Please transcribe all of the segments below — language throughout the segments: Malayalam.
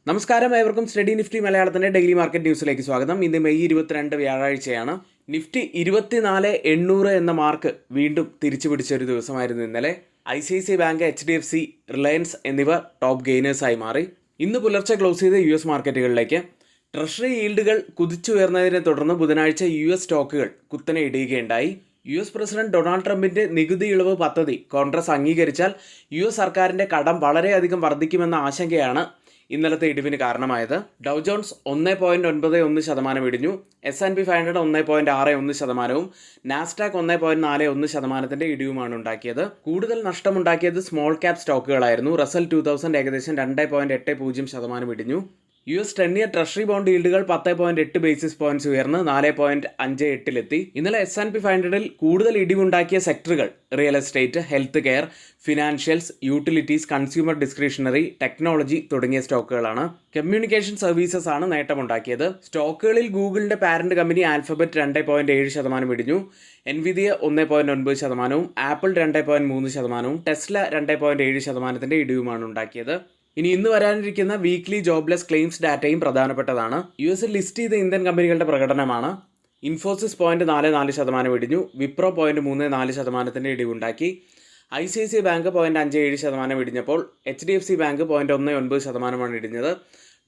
നമസ്കാരം, ഏവർക്കും സ്റ്റഡി നിഫ്റ്റി മലയാളത്തിൻ്റെ ഡെയിലി മാർക്കറ്റ് ന്യൂസിലേക്ക് സ്വാഗതം. ഇന്ന് മെയ് 22 വ്യാഴാഴ്ചയാണ്. നിഫ്റ്റി 24,800 എന്ന മാർക്ക് വീണ്ടും തിരിച്ചു പിടിച്ച ഒരു ദിവസമായിരുന്നു ഇന്നലെ. ICICI ബാങ്ക്, HDFC, റിലയൻസ് എന്നിവ ടോപ്പ് ഗെയിനേഴ്സായി മാറി. ഇന്ന് പുലർച്ചെ ക്ലോസ് ചെയ്ത US മാർക്കറ്റുകളിലേക്ക് ട്രഷറി ഈൽഡുകൾ കുതിച്ചുയർന്നതിനെ തുടർന്ന് ബുധനാഴ്ച US സ്റ്റോക്കുകൾ കുത്തനെ ഇടിയുകയുണ്ടായി. US പ്രസിഡന്റ് ഡൊണാൾഡ് ട്രംപിന്റെ നികുതി ഇളവ് പദ്ധതി കോൺഗ്രസ് അംഗീകരിച്ചാൽ US സർക്കാരിന്റെ കടം വളരെയധികം വർദ്ധിക്കുമെന്ന ആശങ്കയാണ് ഇന്നലത്തെ ഇടിവിന് കാരണമായത്. ഡൗ ജോൺസ് 1.91% ഇടിഞ്ഞു. S&P 500 1.61%, നാസ്ഡാക്ക് 1.41% ഇടിവുമാണ് ഉണ്ടാക്കിയത്. കൂടുതൽ നഷ്ടമുണ്ടാക്കിയത് സ്മോൾ ക്യാപ് സ്റ്റോക്കുകളായിരുന്നു. റസൽ 2000 ഏകദേശം 2.80% ഇടിഞ്ഞു. US 10-year ട്രഷറി ബോണ്ട് ഈൽഡുകൾ 10.8 ബേസിസ് പോയിന്റ്സ് ഉയർന്ന് 4.58-ലെത്തി. ഇന്നലെ S&P 500-ൽ കൂടുതൽ ഇടിവുണ്ടാക്കിയ സെക്ടറുകൾ real estate, health care, financials, utilities, consumer discretionary, technology തുടങ്ങിയ സ്റ്റോക്കുകളാണ്. കമ്മ്യൂണിക്കേഷൻ സർവീസസ് ആണ് നേട്ടമുണ്ടാക്കിയത്. സ്റ്റോക്കുകളിൽ ഗൂഗിളിന്റെ പാരന്റ് കമ്പനി ആൽഫബറ്റ് 2.7% ഇടിഞ്ഞു. Nvidia 1.9%, ആപ്പിൾ 2.3%, ടെസ്ല 2.7% ഇടിവുമാണ് ഉണ്ടാക്കിയത്. ഇന്ന് വരാനിരിക്കുന്ന വീക്ക്ലി ജോബ്ലെസ് ക്ലെയിംസ് ഡാറ്റയും പ്രധാനപ്പെട്ടതാണ്. US ലിസ്റ്റ് ചെയ്ത ഇന്ത്യൻ കമ്പനികളുടെ പ്രകടനമാണ്. ഇൻഫോസിസ് 0.44% ഇടിഞ്ഞു. വിപ്രോ 0.34% ഇടിവുണ്ടാക്കി. ICICI ബാങ്ക് 0.57% ഇടിഞ്ഞപ്പോൾ HDFC ബാങ്ക് 0.19% ഇടിഞ്ഞത്.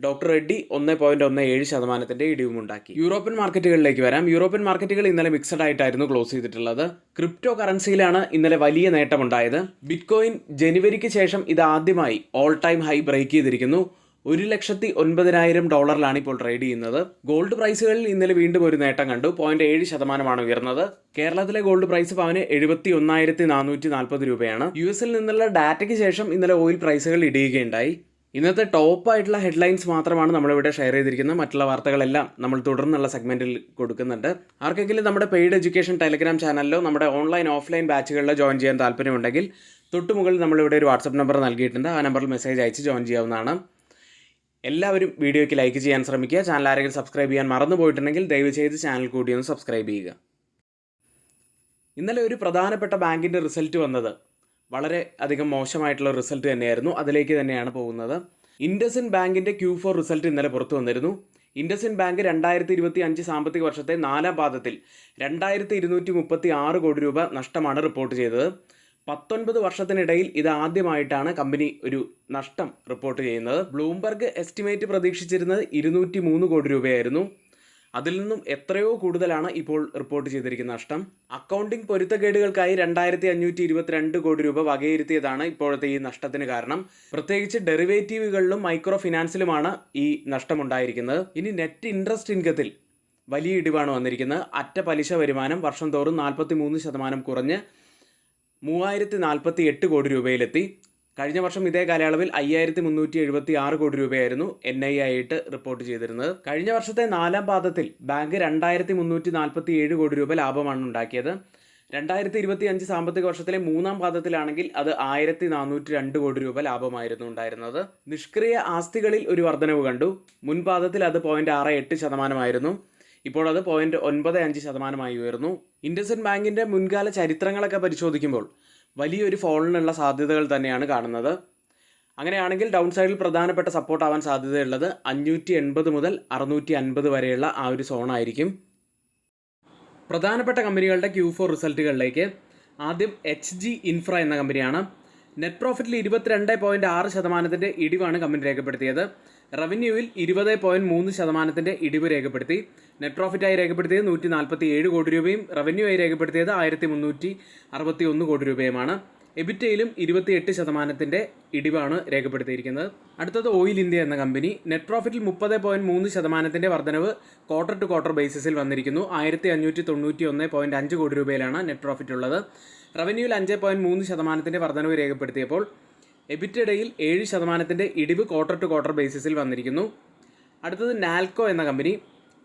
ഡോക്ടർ റെഡ്ഡി 1.17% ഇടിവുമുണ്ടാക്കി. യൂറോപ്യൻ മാർക്കറ്റുകളിലേക്ക് വരാം. യൂറോപ്യൻ മാർക്കറ്റുകൾ ഇന്നലെ മിക്സഡ് ആയിട്ടായിരുന്നു ക്ലോസ് ചെയ്തിട്ടുള്ളത്. ക്രിപ്റ്റോ കറൻസിയിലാണ് ഇന്നലെ വലിയ നേട്ടമുണ്ടായത്. ബിറ്റ്കോയിൻ ജനുവരിക്ക് ശേഷം ഇത് ആദ്യമായി ഓൾ ടൈം ഹൈ ബ്രേക്ക് ചെയ്തിരിക്കുന്നു. $1,09,000 ഇപ്പോൾ ട്രേഡ് ചെയ്യുന്നത്. ഗോൾഡ് പ്രൈസുകളിൽ ഇന്നലെ വീണ്ടും ഒരു നേട്ടം കണ്ടു. 0.7% ഉയർന്നത്. കേരളത്തിലെ ഗോൾഡ് പ്രൈസ് പവന് 71,440 രൂപയാണ്. US നിന്നുള്ള ഡാറ്റയ്ക്ക് ശേഷം ഇന്നലെ ഓയിൽ പ്രൈസുകൾ ഇടിയുകയുണ്ടായി. ഇന്നത്തെ ടോപ്പായിട്ടുള്ള ഹെഡ്ലൈൻസ് മാത്രമാണ് നമ്മളിവിടെ ഷെയർ ചെയ്തിരിക്കുന്നത്. മറ്റുള്ള വാർത്തകളെല്ലാം നമ്മൾ തുടർന്നുള്ള സെഗ്മെൻറ്റിൽ കൊടുക്കുന്നുണ്ട്. ആർക്കെങ്കിലും നമ്മുടെ പെയ്ഡ് എഡ്യൂക്കേഷൻ ടെലഗ്രാം ചാനലിലോ നമ്മുടെ ഓൺലൈൻ ഓഫ്ലൈൻ ബാച്ചുകളിലോ ജോയിൻ ചെയ്യാൻ താല്പര്യമുണ്ടെങ്കിൽ തൊട്ടുമുകളിൽ നമ്മളിവിടെ ഒരു വാട്സപ്പ് നമ്പർ നൽകിയിട്ടുണ്ട്. ആ നമ്പറിൽ മെസ്സേജ് അയച്ച് ജോയിൻ ചെയ്യാവുന്നതാണ്. എല്ലാവരും വീഡിയോയ്ക്ക് ലൈക്ക് ചെയ്യാൻ ശ്രമിക്കുക. ചാനൽ ആരെങ്കിലും സബ്സ്ക്രൈബ് ചെയ്യാൻ മറന്നു പോയിട്ടുണ്ടെങ്കിൽ ദയവ് ചെയ്ത് ചാനൽ കൂടി ഒന്ന് സബ്സ്ക്രൈബ് ചെയ്യുക. ഇന്നലെ ഒരു പ്രധാനപ്പെട്ട ബാങ്കിൻ്റെ റിസൾട്ട് വന്നത് വളരെ അധികം മോശമായിട്ടുള്ള റിസൾട്ട് തന്നെയായിരുന്നു. അതിലേക്ക് തന്നെയാണ് പോകുന്നത്. ഇൻഡസിൻ ബാങ്കിൻ്റെ Q4 റിസൾട്ട് ഇന്നലെ പുറത്തു വന്നിരുന്നു. ഇൻഡസിൻ ബാങ്ക് 2025 സാമ്പത്തിക വർഷത്തെ 4ാം പാദത്തിൽ 2,236 കോടി രൂപ നഷ്ടമാണ് റിപ്പോർട്ട് ചെയ്തത്. 19 വർഷത്തിനിടയിൽ ഇത് ആദ്യമായിട്ടാണ് കമ്പനി ഒരു നഷ്ടം റിപ്പോർട്ട് ചെയ്യുന്നത്. ബ്ലൂംബർഗ് എസ്റ്റിമേറ്റ് പ്രതീക്ഷിച്ചിരുന്നത് 203 കോടി രൂപയായിരുന്നു. അതിൽ നിന്നും എത്രയോ കൂടുതലാണ് ഇപ്പോൾ റിപ്പോർട്ട് ചെയ്തിരിക്കുന്ന നഷ്ടം. അക്കൗണ്ടിംഗ് പൊരുത്തക്കേടുകൾക്കായി 2,522 കോടി രൂപ വകയിരുത്തിയതാണ് ഇപ്പോഴത്തെ ഈ നഷ്ടത്തിന് കാരണം. പ്രത്യേകിച്ച് ഡെറിവേറ്റീവുകളിലും മൈക്രോ ഫിനാൻസിലുമാണ് ഈ നഷ്ടമുണ്ടായിരിക്കുന്നത്. ഇനി നെറ്റ് ഇൻട്രസ്റ്റ് ഇൻകത്തിൽ വലിയ ഇടിവാണ് വന്നിരിക്കുന്നത്. അറ്റ പലിശ വരുമാനം വർഷം തോറും 43% കുറഞ്ഞ് 3,048 കോടി രൂപയിലെത്തി. കഴിഞ്ഞ വർഷം ഇതേ കാലയളവിൽ 5,376 കോടി രൂപയായിരുന്നു NI ആയിട്ട് റിപ്പോർട്ട് ചെയ്തിരുന്നത്. കഴിഞ്ഞ വർഷത്തെ 4ാം പാദത്തിൽ ബാങ്ക് 2,347 കോടി രൂപ ലാഭമാണ് ഉണ്ടാക്കിയത്. 2025 സാമ്പത്തിക വർഷത്തിലെ 3ാം പാദത്തിലാണെങ്കിൽ അത് 1,402 കോടി രൂപ ലാഭമായിരുന്നു ഉണ്ടായിരുന്നത്. നിഷ്ക്രിയ ആസ്തികളിൽ ഒരു വർധനവ് കണ്ടു. മുൻപാദത്തിൽ അത് 0.68% ഇപ്പോൾ അത് 0.95% ഉയർന്നു. ഇൻഡസിൻഡ് ബാങ്കിൻ്റെ മുൻകാല ചരിത്രങ്ങളൊക്കെ പരിശോധിക്കുമ്പോൾ വലിയൊരു ഫോളിനുള്ള സാധ്യതകൾ തന്നെയാണ് കാണുന്നത്. അങ്ങനെയാണെങ്കിൽ ഡൗൺ സൈഡിൽ പ്രധാനപ്പെട്ട സപ്പോർട്ട് ആവാൻ സാധ്യതയുള്ളത് 580 മുതൽ 650 വരെയുള്ള ആ ഒരു സോണായിരിക്കും. പ്രധാനപ്പെട്ട കമ്പനികളുടെ Q4 റിസൾട്ടുകളിലേക്ക് ആദ്യം HG ഇൻഫ്ര എന്ന കമ്പനിയാണ്. നെറ്റ് പ്രോഫിറ്റിൽ 22.6% ഇടിവാണ് കമ്പനി രേഖപ്പെടുത്തിയത്. റവന്യൂവിൽ 20.3% ഇടിവ് രേഖപ്പെടുത്തി. നെറ്റ് പ്രോഫിറ്റായി രേഖപ്പെടുത്തിയത് 147 കോടി രൂപയും റവന്യൂ ആയി രേഖപ്പെടുത്തിയത് 1,361 കോടി രൂപയുമാണ്. എബിറ്റയിലും 28% ഇടിവാണ് രേഖപ്പെടുത്തിയിരിക്കുന്നത്. അടുത്തത് ഓയിൽ ഇന്ത്യ എന്ന കമ്പനി. നെറ്റ് പ്രോഫിറ്റിൽ 30.3% വർധനവ് ക്വാർട്ടർ ടു ക്വാർട്ടർ ബേസിസിൽ വന്നിരിക്കുന്നു. 1,591.5 കോടി രൂപയിലാണ് നെറ്റ് പ്രോഫിറ്റ് ഉള്ളത്. റവന്യൂവിൽ 5.3% വർധനവ് രേഖപ്പെടുത്തിയപ്പോൾ എബിറ്റഡയിൽ 7% ഇടിവ് ക്വാർട്ടർ ടു ക്വാർട്ടർ ബേസിസിൽ വന്നിരിക്കുന്നു. അടുത്തത് നാൽക്കോ എന്ന കമ്പനി.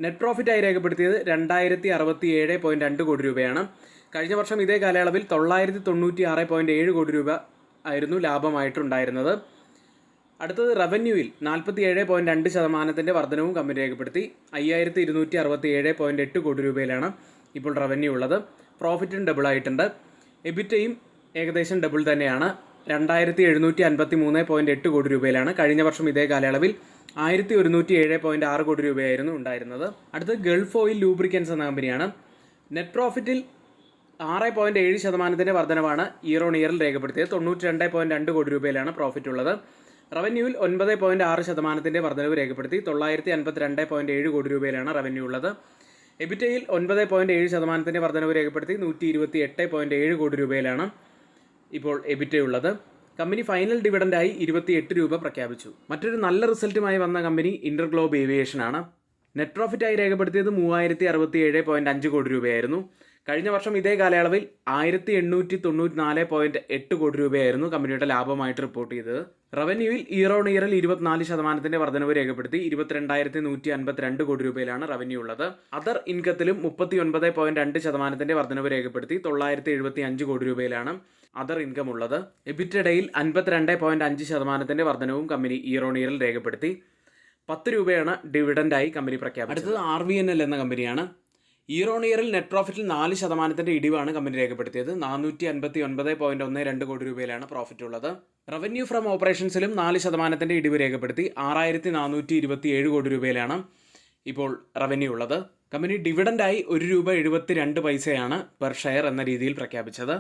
നെറ്റ് പ്രോഫിറ്റായി രേഖപ്പെടുത്തിയത് 2,067.2 കോടി രൂപയാണ്. കഴിഞ്ഞ വർഷം ഇതേ കാലയളവിൽ 996.7 കോടി രൂപ ആയിരുന്നു ലാഭമായിട്ടുണ്ടായിരുന്നത്. അടുത്തത് റവന്യൂവിൽ 47.2% വർധനവും കമ്പനി രേഖപ്പെടുത്തി. 5,267.8 കോടി രൂപയിലാണ് ഇപ്പോൾ റവന്യൂ ഉള്ളത്. പ്രോഫിറ്റും ഡബിൾ ആയിട്ടുണ്ട്. എബിറ്റയും ഏകദേശം ഡബിൾ തന്നെയാണ്. 2,753.8 കോടി രൂപയിലാണ്. കഴിഞ്ഞ വർഷം ഇതേ കാലയളവിൽ 1107.6 കോടി രൂപയായിരുന്നു ഉണ്ടായിരുന്നത്. അടുത്തത് ഗൾഫ് ഓയിൽ ലൂബ്രിക്കൻസ് എന്ന കമ്പനിയാണ്. നെറ്റ് പ്രോഫിറ്റിൽ 6.7% വർധനവാണ് ഇയർ ഓൺ ഇയറിൽ രേഖപ്പെടുത്തിയത്. 92.2 കോടി രൂപയിലാണ് പ്രോഫിറ്റ് ഉള്ളത്. റവന്യൂവിൽ 9.6% വർധനവ് രേഖപ്പെടുത്തി. 952.7 കോടി രൂപയിലാണ് റവന്യൂ ഉള്ളത്. എബിറ്റയിൽ 9.7% വർധനവ് രേഖപ്പെടുത്തി. 128.7 കോടി രൂപയിലാണ് ഇപ്പോൾ എബിറ്റ ഉള്ളത്. കമ്പനി ഫൈനൽ ഡിവിഡൻഡായി 28 രൂപ പ്രഖ്യാപിച്ചു. മറ്റൊരു നല്ല റിസൾട്ടുമായി വന്ന കമ്പനി ഇന്റർഗ്ലോബ് ഏവിയേഷൻ ആണ്. നെറ്റ് പ്രോഫിറ്റായി രേഖപ്പെടുത്തിയത് 3067.5 കോടി രൂപയായിരുന്നു. കഴിഞ്ഞ വർഷം ഇതേ കാലയളവിൽ 1894.8 കോടി രൂപയായിരുന്നു കമ്പനിയുടെ ലാഭമായിട്ട് റിപ്പോർട്ട് ചെയ്തത്. റവന്യൂവിൽ ഇയർ ഓൺ ഇയറിൽ 24% വർധനവ് രേഖപ്പെടുത്തി. 22,152 കോടി രൂപയിലാണ് റവന്യൂ ഉള്ളത്. അതർ ഇൻകത്തിലും 39.2% വർധനവ് രേഖപ്പെടുത്തി. 975 കോടി രൂപയിലാണ് അതർ ഇൻകം ഉള്ളത്. എബിറ്റഡയിൽ 52.5% വർധനവും കമ്പനി ഇയർ ഓൺ ഇയറിൽ രേഖപ്പെടുത്തി. 10 രൂപയാണ് ഡിവിഡൻഡായി കമ്പനി പ്രഖ്യാപിച്ചത്. അടുത്തത് RVNL എന്ന കമ്പനിയാണ്. ഇയർ ഓൺ ഇയറിൽ നെറ്റ് പ്രോഫിറ്റിൽ 4% ഇടിവാണ് കമ്പനി രേഖപ്പെടുത്തിയത്. 459.12 കോടി രൂപയിലാണ് പ്രോഫിറ്റ് ഉള്ളത്. റവന്യൂ ഫ്രം ഓപ്പറേഷൻസിലും 4% ഇടിവ് രേഖപ്പെടുത്തി. 6427 കോടി രൂപയിലാണ് ഇപ്പോൾ റവന്യൂ ഉള്ളത്. കമ്പനി ഡിവിഡൻഡായി 1 രൂപ 72 പൈസയാണ് പെർ ഷെയർ എന്ന രീതിയിൽ പ്രഖ്യാപിച്ചത്.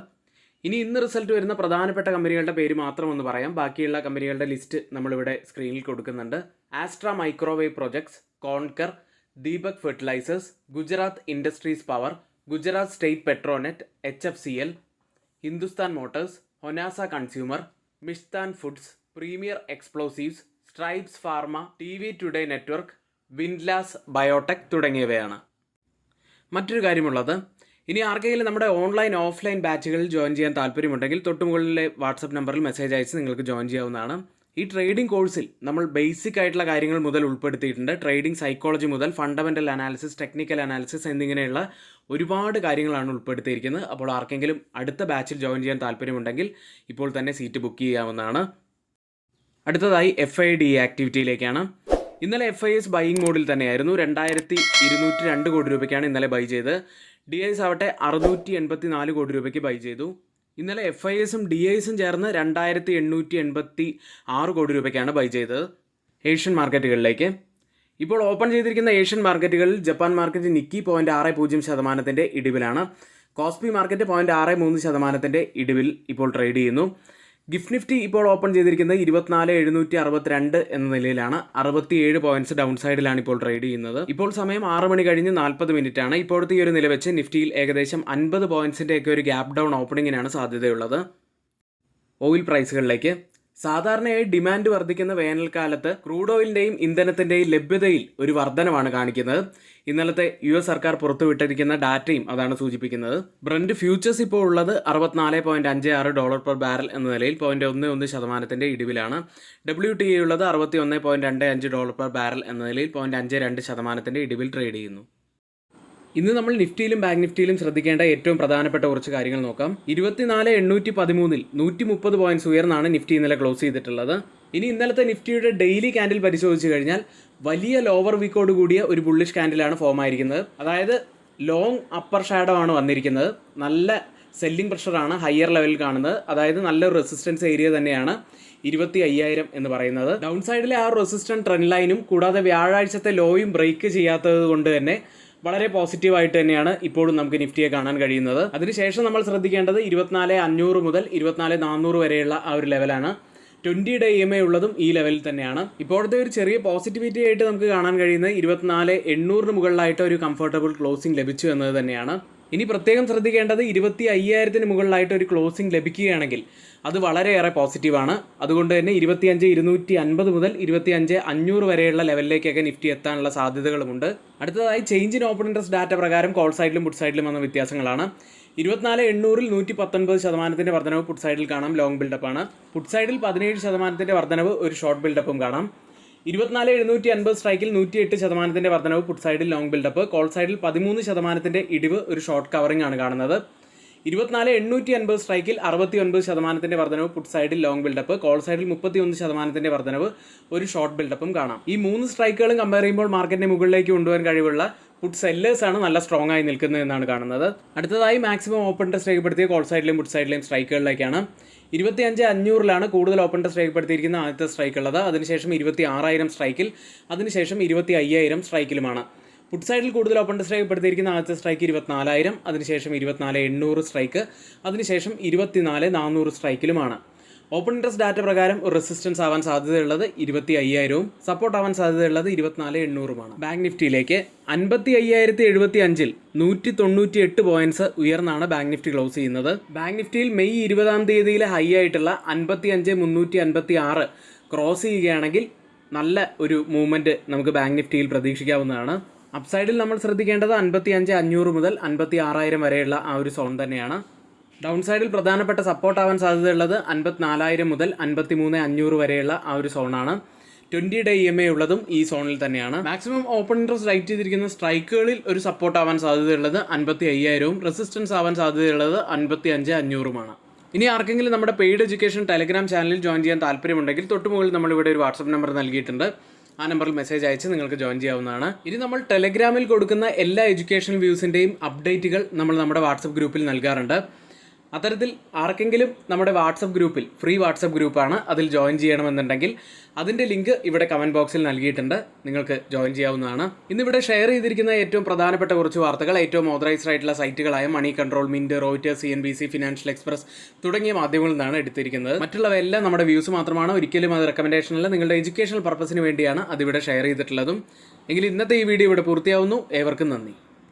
ഇന്ന് റിസൾട്ട് വരുന്ന പ്രധാനപ്പെട്ട കമ്പനികളുടെ പേര് മാത്രം ഒന്ന് പറയാം. ബാക്കിയുള്ള കമ്പനികളുടെ ലിസ്റ്റ് നമ്മളിവിടെ സ്ക്രീനിൽ കൊടുക്കുന്നുണ്ട്. Astra microwave projects, Concor, Deepak fertilisers, Gujarat industries power, Gujarat state Petronet, HFCL, Hindustan motors, Honasa consumer, Mishtann foods, premier explosives, Strides pharma, TV today network, Windlas biotech തുടങ്ങിയവയാണ്. മറ്റൊരു കാര്യമുള്ളത്, ഇനി ആർക്കെങ്കിലും നമ്മുടെ ഓൺലൈൻ ഓഫ്ലൈൻ ബാച്ചുകളിൽ ജോയിൻ ചെയ്യാൻ താല്പര്യമുണ്ടെങ്കിൽ തൊട്ടുമുകളിലെ വാട്സപ്പ് നമ്പറിൽ മെസ്സേജ് അയച്ച് നിങ്ങൾക്ക് ജോയിൻ ചെയ്യാവുന്നതാണ്. ഈ ട്രേഡിംഗ് കോഴ്സിൽ നമ്മൾ ബേസിക് ആയിട്ടുള്ള കാര്യങ്ങൾ മുതൽ ഉൾപ്പെടുത്തിയിട്ടുണ്ട്. ട്രേഡിംഗ് സൈക്കോളജി മുതൽ ഫണ്ടമെൻ്റൽ അനാലിസിസ്, ടെക്നിക്കൽ അനാലിസിസ് എന്നിങ്ങനെയുള്ള ഒരുപാട് കാര്യങ്ങളാണ് ഉൾപ്പെടുത്തിയിരിക്കുന്നത്. അപ്പോൾ ആർക്കെങ്കിലും അടുത്ത ബാച്ചിൽ ജോയിൻ ചെയ്യാൻ താല്പര്യമുണ്ടെങ്കിൽ ഇപ്പോൾ തന്നെ സീറ്റ് ബുക്ക് ചെയ്യാവുന്നതാണ്. അടുത്തതായി FIDE ആക്ടിവിറ്റിയിലേക്കാണ്. ഇന്നലെ FIS ബൈയിങ് മോഡിൽ തന്നെയായിരുന്നു. 2202 കോടി രൂപയ്ക്കാണ് ഇന്നലെ ബൈ ചെയ്തത്. DIs ആവട്ടെ 684 കോടി രൂപയ്ക്ക് ബൈ ചെയ്തു. ഇന്നലെ FISും DIസും ചേർന്ന് 2886 കോടി രൂപയ്ക്കാണ് ബൈ ചെയ്തത്. ഏഷ്യൻ മാർക്കറ്റുകളിലേക്ക് ഇപ്പോൾ ഓപ്പൺ ചെയ്തിരിക്കുന്ന ഏഷ്യൻ മാർക്കറ്റുകളിൽ ജപ്പാൻ മാർക്കറ്റ് നിക്കി 0.60% ഇടിവിലാണ്. കോസ്പി മാർക്കറ്റ് 0.63% ഇടിവിൽ ഇപ്പോൾ ട്രേഡ് ചെയ്യുന്നു. ഗിഫ്റ്റ് നിഫ്റ്റി ഇപ്പോൾ ഓപ്പൺ ചെയ്തിരിക്കുന്നത് 24,762 എന്ന നിലയിലാണ്. 67 പോയിന്റ്സ് ഡൗൺ സൈഡിലാണ് ഇപ്പോൾ ട്രേഡ് ചെയ്യുന്നത്. ഇപ്പോൾ സമയം 6 മണി കഴിഞ്ഞ് 40 മിനിറ്റ് ആണ്. ഇപ്പോഴത്തെ ഈ ഒരു നില വെച്ച് നിഫ്റ്റിയിൽ ഏകദേശം 50 പോയിന്റ്സിൻ്റെയൊക്കെ ഒരു ഗ്യാപ് ഡൗൺ ഓപ്പണിങ്ങിനാണ് സാധ്യതയുള്ളത്. ഓയിൽ പ്രൈസുകളിലേക്ക് സാധാരണയായി ഡിമാൻഡ് വർദ്ധിക്കുന്ന വേനൽക്കാലത്ത് ക്രൂഡ് ഓയിലിൻ്റെയും ഇന്ധനത്തിൻ്റെയും ലഭ്യതയിൽ ഒരു വർധനമാണ് കാണിക്കുന്നത്. ഇന്നലത്തെ US സർക്കാർ പുറത്തുവിട്ടിരിക്കുന്ന ഡാറ്റയും അതാണ് സൂചിപ്പിക്കുന്നത്. ബ്രന്റ് ഫ്യൂച്ചേഴ്സ് ഇപ്പോൾ ഉള്ളത് $64.56 പെർ ബാരൽ എന്ന നിലയിൽ 0.11% ഇടിവിലാണ്. WTI ഉള്ളത് $61.25 പെർ ബാരൽ എന്ന നിലയിൽ 0.52% ഇടിവിൽ ട്രേഡ് ചെയ്യുന്നു. ഇന്ന് നമ്മൾ നിഫ്റ്റിയിലും ബാങ്ക് നിഫ്റ്റിയിലും ശ്രദ്ധിക്കേണ്ട ഏറ്റവും പ്രധാനപ്പെട്ട കുറച്ച് കാര്യങ്ങൾ നോക്കാം. 24,813 130 പോയിന്റ്സ് ഉയർന്നാണ് നിഫ്റ്റി ഇന്നലെ ക്ലോസ് ചെയ്തിട്ടുള്ളത്. ഇന്നലത്തെ നിഫ്റ്റിയുടെ ഡെയിലി ക്യാൻഡിൽ പരിശോധിച്ച് കഴിഞ്ഞാൽ വലിയ ലോവർ വീക്കോട് കൂടിയ ഒരു ബുള്ളിഷ് ക്യാൻഡിലാണ് ഫോം ആയിരിക്കുന്നത്. അതായത് ലോങ് അപ്പർ ഷാഡോ ആണ് വന്നിരിക്കുന്നത്. നല്ല സെല്ലിംഗ് പ്രഷറാണ് ഹയർ ലെവലിൽ കാണുന്നത്. അതായത് നല്ലൊരു റെസിസ്റ്റൻസ് ഏരിയ തന്നെയാണ് 25,000 എന്ന് പറയുന്നത്. ഡൗൺ സൈഡിലെ ആ റെസിസ്റ്റൻസ് ട്രെൻഡ് ലൈനും കൂടാതെ വ്യാഴാഴ്ചത്തെ ലോയും ബ്രേക്ക് ചെയ്യാത്തത് കൊണ്ട് തന്നെ വളരെ പോസിറ്റീവായിട്ട് തന്നെയാണ് ഇപ്പോഴും നമുക്ക് നിഫ്റ്റിയെ കാണാൻ കഴിയുന്നത്. അതിനുശേഷം നമ്മൾ ശ്രദ്ധിക്കേണ്ടത് 24,500 മുതൽ 24,400 വരെയുള്ള ആ ഒരു ലെവലാണ്. 20 ഡേ EMA ഉള്ളതും ഈ ലെവലിൽ തന്നെയാണ്. ഇപ്പോഴത്തെ ഒരു ചെറിയ പോസിറ്റിവിറ്റി ആയിട്ട് നമുക്ക് കാണാൻ കഴിയുന്നത് 24,800 മുകളിലായിട്ട് ഒരു കംഫർട്ടബിൾ ക്ലോസിംഗ് ലഭിച്ചു എന്നത് തന്നെയാണ്. ഇനി പ്രത്യേകം ശ്രദ്ധിക്കേണ്ടത് 25,000 മുകളിലായിട്ട് ഒരു ക്ലോസിംഗ് ലഭിക്കുകയാണെങ്കിൽ അത് വളരെയേറെ പോസിറ്റീവാണ്. അതുകൊണ്ട് തന്നെ 25,250 മുതൽ 25,500 വരെയുള്ള ലെവലിലേക്കൊക്കെ നിഫ്റ്റി എത്താനുള്ള സാധ്യതകളുമുണ്ട്. അടുത്തതായി change in open interest data പ്രകാരം കോൾ സൈഡിലും പുട്ട് സൈഡിലും വന്ന വ്യത്യാസങ്ങളാണ്. 24,800-ൽ 119% വർധനവ് പുട്ട് സൈഡിൽ കാണാം, ലോങ് ബിൽഡപ്പാണ്. പുട്ട് സൈഡിൽ 17% വർധനവ്, ഒരു ഷോർട്ട് ബിൽഡപ്പും കാണാം. 24,750 സ്ട്രൈക്കിൽ 108% വർധനവ് പുട്ട് സൈഡിൽ ലോങ് ബിൽഡപ്പ്. കോൾ സൈഡിൽ 13% ഇടിവ്, ഒരു ഷോർട്ട് കവറിംഗ് ആണ് കാണുന്നത്. 24,850 സ്ട്രൈക്കിൽ 69% വർധനവ് പുട്ട് സൈഡിൽ ലോങ് ബിൽഡപ്പ്, കോൾ സൈഡിൽ 31% വർധനവ്, ഒരു ഷോർട്ട് ബിൽഡപ്പും കാണാം. ഈ 3 സ്ട്രൈക്കുകളും കമ്പയർ ചെയ്യുമ്പോൾ മാർക്കറ്റിനെ മുകളിലേക്ക് കൊണ്ടുപോകാൻ കഴിവുള്ള പുട്ട് സെല്ലേഴ്സ് ആണ് നല്ല സ്ട്രോങ് ആയി നിൽക്കുന്നത് എന്നാണ് കാണുന്നത്. അടുത്തതായി മാക്സിമം ഓപ്പൺ ടെസ്റ്റ് രേഖപ്പെടുത്തിയ കോൾ സൈഡിലെയും പുട്ട് സൈഡിലെയും സ്ട്രൈക്കുകളിലേക്കാണ്. 25,500 കൂടുതൽ ഓപ്പൺ ടെസ്റ്റ് രേഖപ്പെടുത്തിയിരിക്കുന്ന ആദ്യത്തെ സ്ട്രൈക്ക് ഉള്ളത്. അതിനുശേഷം 26,000 സ്ട്രൈക്കിൽ, അതിനുശേഷം 25,000 സ്ട്രൈക്കിലുമാണ്. പുട്ട് സൈഡിൽ കൂടുതൽ ഓപ്പൺ ടെസ്റ്റ് രേഖപ്പെടുത്തിയിരിക്കുന്ന ആദ്യത്തെ സ്ട്രൈക്ക് 24,000, അതിനുശേഷം 24,800 സ്ട്രൈക്ക്, അതിനുശേഷം 24,400 സ്ട്രൈക്കിലുമാണ്. ഓപ്പൺ ഇൻട്രസ്റ്റ് ഡാറ്റ പ്രകാരം ഒരു റെസിസ്റ്റൻസ് ആവാൻ സാധ്യതയുള്ളത് 25,000, സപ്പോർട്ട് ആവാൻ സാധ്യതയുള്ളത് 24,800. ബാങ്ക് നിഫ്റ്റിയിലേക്ക് 55,075 198 പോയിന്റ്സ് ഉയർന്നാണ് ബാങ്ക് നിഫ്റ്റി ക്ലോസ് ചെയ്യുന്നത്. ബാങ്ക് നിഫ്റ്റിയിൽ മെയ് 20 ഹൈ ആയിട്ടുള്ള 55,356 ക്രോസ് ചെയ്യുകയാണെങ്കിൽ നല്ല ഒരു മൂവ്മെന്റ് നമുക്ക് ബാങ്ക് നിഫ്റ്റിയിൽ പ്രതീക്ഷിക്കാവുന്നതാണ്. അപ്സൈഡിൽ നമ്മൾ ശ്രദ്ധിക്കേണ്ടത് 55,500 മുതൽ 56,000 വരെയുള്ള ആ ഒരു സോൺ തന്നെയാണ്. ഡൗൺ സൈഡിൽ പ്രധാനപ്പെട്ട സപ്പോർട്ട് ആവാൻ സാധ്യതയുള്ളത് 54,000 മുതൽ 53,500 വരെയുള്ള ആ ഒരു സോണാണ്. 20 ഡേ EMA ഉള്ളതും ഈ സോണിൽ തന്നെയാണ്. മാക്സിമം ഓപ്പൺ ഇൻട്രസ്റ്റ് റൈറ്റ് ചെയ്തിരിക്കുന്ന സ്ട്രൈക്കുകളിൽ ഒരു സപ്പോർട്ട് ആവാൻ സാധ്യതയുള്ളത് 55,000, റെസിസ്റ്റൻസ് ആവാൻ സാധ്യതയുള്ളത് 55,500. ഇനി ആർക്കെങ്കിലും നമ്മുടെ പെയ്ഡ് എഡ്യൂക്കേഷൻ ടെലഗ്രാം ചാനലിൽ ജോയിൻ ചെയ്യാൻ താല്പര്യമുണ്ടെങ്കിൽ തൊട്ടുമുകളിൽ നമ്മളിവിടെ ഒരു വാട്സപ്പ് നമ്പർ നൽകിയിട്ടുണ്ട്. ആ നമ്പറിൽ മെസ്സേജ് അയച്ച് നിങ്ങൾക്ക് ജോയിൻ ചെയ്യാവുന്നതാണ്. ഇനി നമ്മൾ ടെലഗ്രാമിൽ കൊടുക്കുന്ന എല്ലാ എഡ്യൂക്കേഷണൽ വ്യൂസിൻ്റെയും അപ്ഡേറ്റുകൾ നമ്മൾ നമ്മുടെ വാട്സപ്പ് ഗ്രൂപ്പിൽ നൽകാറുണ്ട്. അത്തരത്തിൽ ആർക്കെങ്കിലും നമ്മുടെ വാട്സപ്പ് ഗ്രൂപ്പിൽ, ഫ്രീ വാട്സപ്പ് ഗ്രൂപ്പാണ്, അതിൽ ജോയിൻ ചെയ്യണമെന്നുണ്ടെങ്കിൽ അതിൻ്റെ ലിങ്ക് ഇവിടെ കമൻറ്റ് ബോക്സിൽ നൽകിയിട്ടുണ്ട്, നിങ്ങൾക്ക് ജോയിൻ ചെയ്യാവുന്നതാണ്. ഇന്നിവിടെ ഷെയർ ചെയ്തിരിക്കുന്ന ഏറ്റവും പ്രധാനപ്പെട്ട കുറച്ച് വാർത്തകൾ ഏറ്റവും ഓതറൈസ്ഡ് ആയിട്ടുള്ള സൈറ്റുകളായ money control, Mint, Reuters, CNBC, financial express തുടങ്ങിയ മാധ്യമങ്ങളിൽ നിന്നാണ് എടുത്തിരിക്കുന്നത്. മറ്റുള്ളവയെല്ലാം നമ്മുടെ വ്യൂസ് മാത്രമാണ്, ഒരിക്കലും അത് റെക്കമെൻഡേഷനല്ല, നിങ്ങളുടെ എഡ്യൂക്കേഷണൽ പർപ്പസിന് വേണ്ടിയാണ് അതിവിടെ ഷെയർ ചെയ്തിട്ടുള്ളതും. എങ്കിൽ ഇന്നത്തെ ഈ വീഡിയോ ഇവിടെ പൂർത്തിയാവുന്നു. ഏവർക്കും നന്ദി.